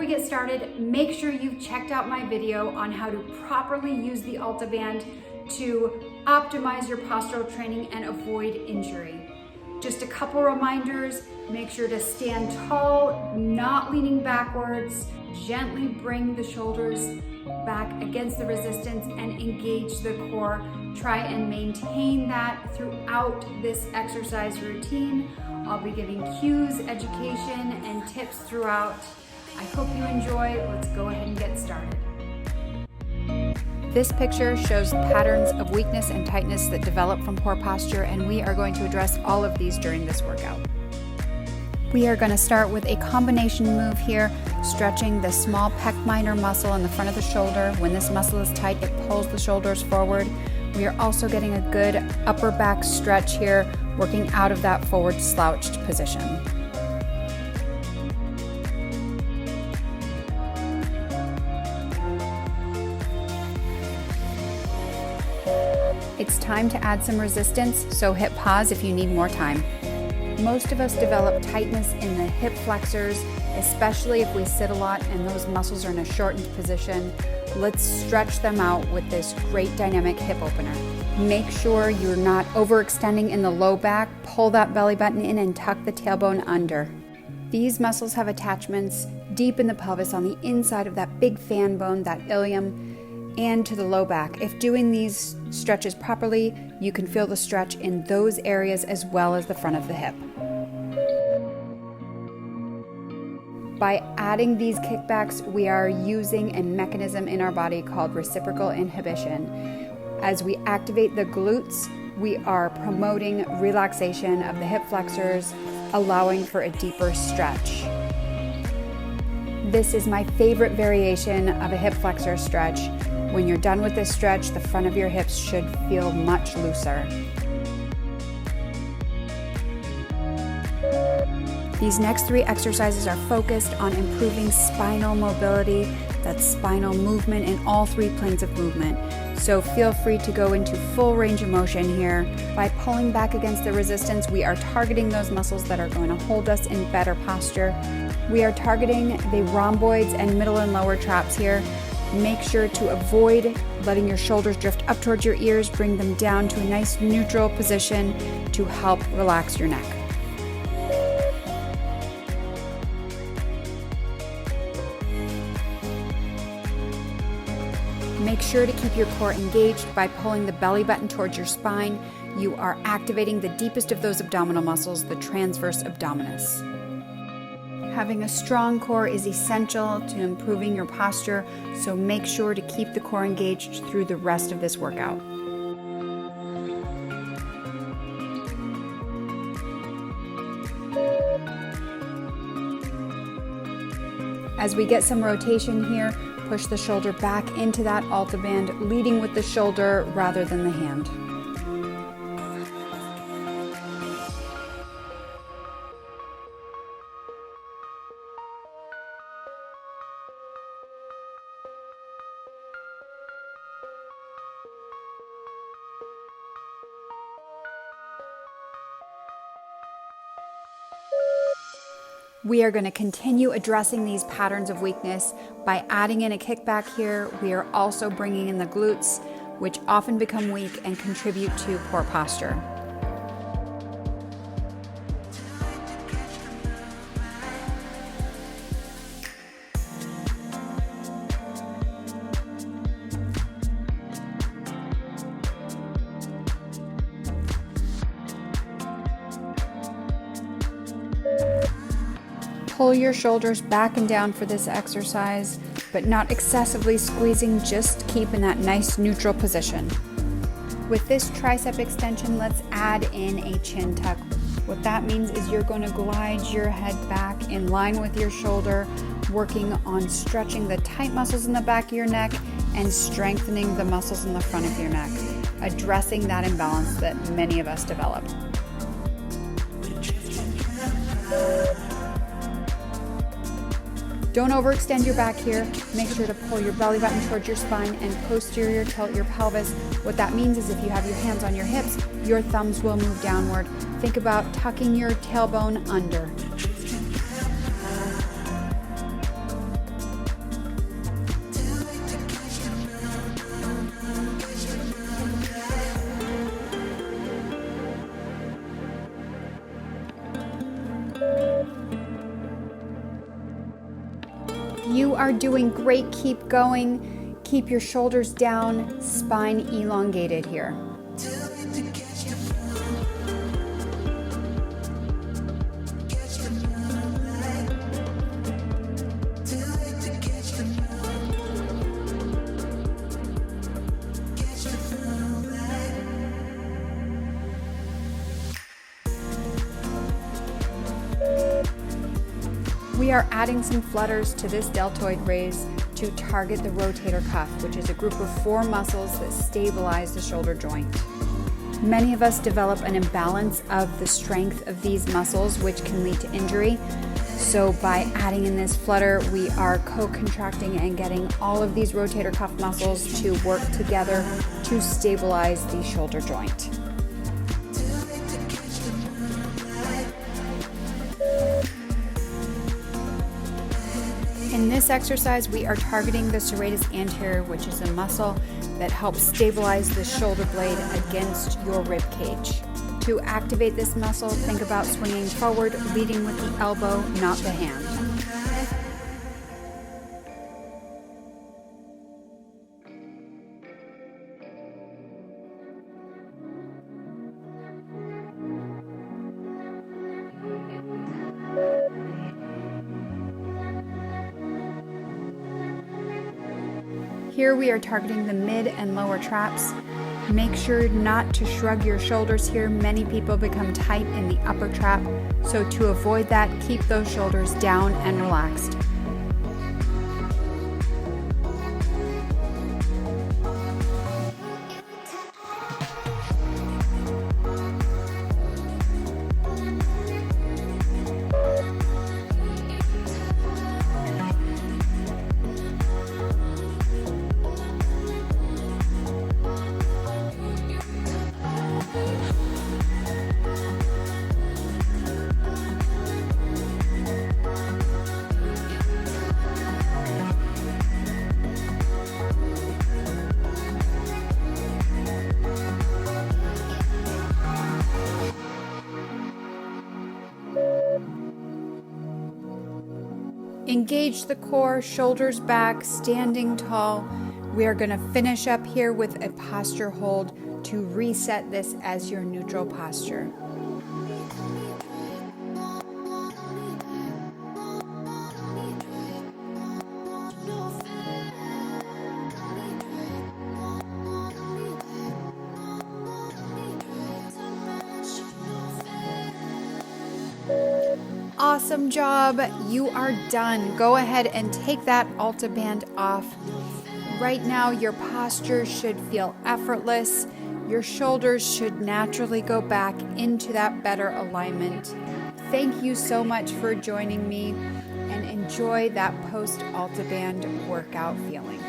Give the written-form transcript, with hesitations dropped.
we get started, make sure you've checked out my video on how to properly use the AltaBand to optimize your postural training and avoid injury. Just a couple reminders: make sure to stand tall, not leaning backwards. Gently bring the shoulders back against the resistance and engage the core. Try and maintain that throughout this exercise routine. I'll be giving cues, education, and tips throughout. I hope you enjoy. Let's go ahead and get started. This picture shows patterns of weakness and tightness that develop from poor posture, and we are going to address all of these during this workout. We are going to start with a combination move here, stretching the small pec minor muscle in the front of the shoulder. When this muscle is tight, it pulls the shoulders forward. We are also getting a good upper back stretch here, working out of that forward slouched position. It's time to add some resistance, so hit pause if you need more time. Most of us develop tightness in the hip flexors, especially if we sit a lot and those muscles are in a shortened position. Let's stretch them out with this great dynamic hip opener. Make sure you're not overextending in the low back. Pull that belly button in and tuck the tailbone under. These muscles have attachments deep in the pelvis on the inside of that big fan bone, that ilium, and to the low back. If doing these stretches properly, you can feel the stretch in those areas as well as the front of the hip. By adding these kickbacks, we are using a mechanism in our body called reciprocal inhibition. As we activate the glutes, we are promoting relaxation of the hip flexors, allowing for a deeper stretch. This is my favorite variation of a hip flexor stretch. When you're done with this stretch, the front of your hips should feel much looser. These next 3 exercises are focused on improving spinal mobility, that's spinal movement in all 3 planes of movement. So feel free to go into full range of motion here. By pulling back against the resistance, we are targeting those muscles that are going to hold us in better posture. We are targeting the rhomboids and middle and lower traps here. Make sure to avoid letting your shoulders drift up towards your ears. Bring them down to a nice neutral position to help relax your neck. Make sure to keep your core engaged by pulling the belly button towards your spine. You are activating the deepest of those abdominal muscles, the transverse abdominis. Having a strong core is essential to improving your posture, so make sure to keep the core engaged through the rest of this workout. As we get some rotation here, push the shoulder back into that AltaBand, leading with the shoulder rather than the hand. We are going to continue addressing these patterns of weakness by adding in a kickback here. We are also bringing in the glutes, which often become weak and contribute to poor posture. Pull your shoulders back and down for this exercise, but not excessively squeezing, just keep in that nice neutral position. With this tricep extension, let's add in a chin tuck. What that means is you're going to glide your head back in line with your shoulder, working on stretching the tight muscles in the back of your neck and strengthening the muscles in the front of your neck, addressing that imbalance that many of us develop. Don't overextend your back here. Make sure to pull your belly button towards your spine and posterior tilt your pelvis. What that means is if you have your hands on your hips, your thumbs will move downward. Think about tucking your tailbone under. You are doing great. Keep going. Keep your shoulders down, spine elongated here. We are adding some flutters to this deltoid raise to target the rotator cuff, which is a group of 4 muscles that stabilize the shoulder joint. Many of us develop an imbalance of the strength of these muscles, which can lead to injury. So by adding in this flutter, we are co-contracting and getting all of these rotator cuff muscles to work together to stabilize the shoulder joint. In this exercise, we are targeting the serratus anterior, which is a muscle that helps stabilize the shoulder blade against your rib cage. To activate this muscle, think about swinging forward, leading with the elbow, not the hand. Here we are targeting the mid and lower traps. Make sure not to shrug your shoulders here. Many people become tight in the upper trap. So to avoid that, keep those shoulders down and relaxed. Engage the core, shoulders back, standing tall. We are going to finish up here with a posture hold to reset this as your neutral posture. Awesome job. You are done. Go ahead and take that AltaBand off. Right now, your posture should feel effortless. Your shoulders should naturally go back into that better alignment. Thank you so much for joining me, and enjoy that post AltaBand workout feeling.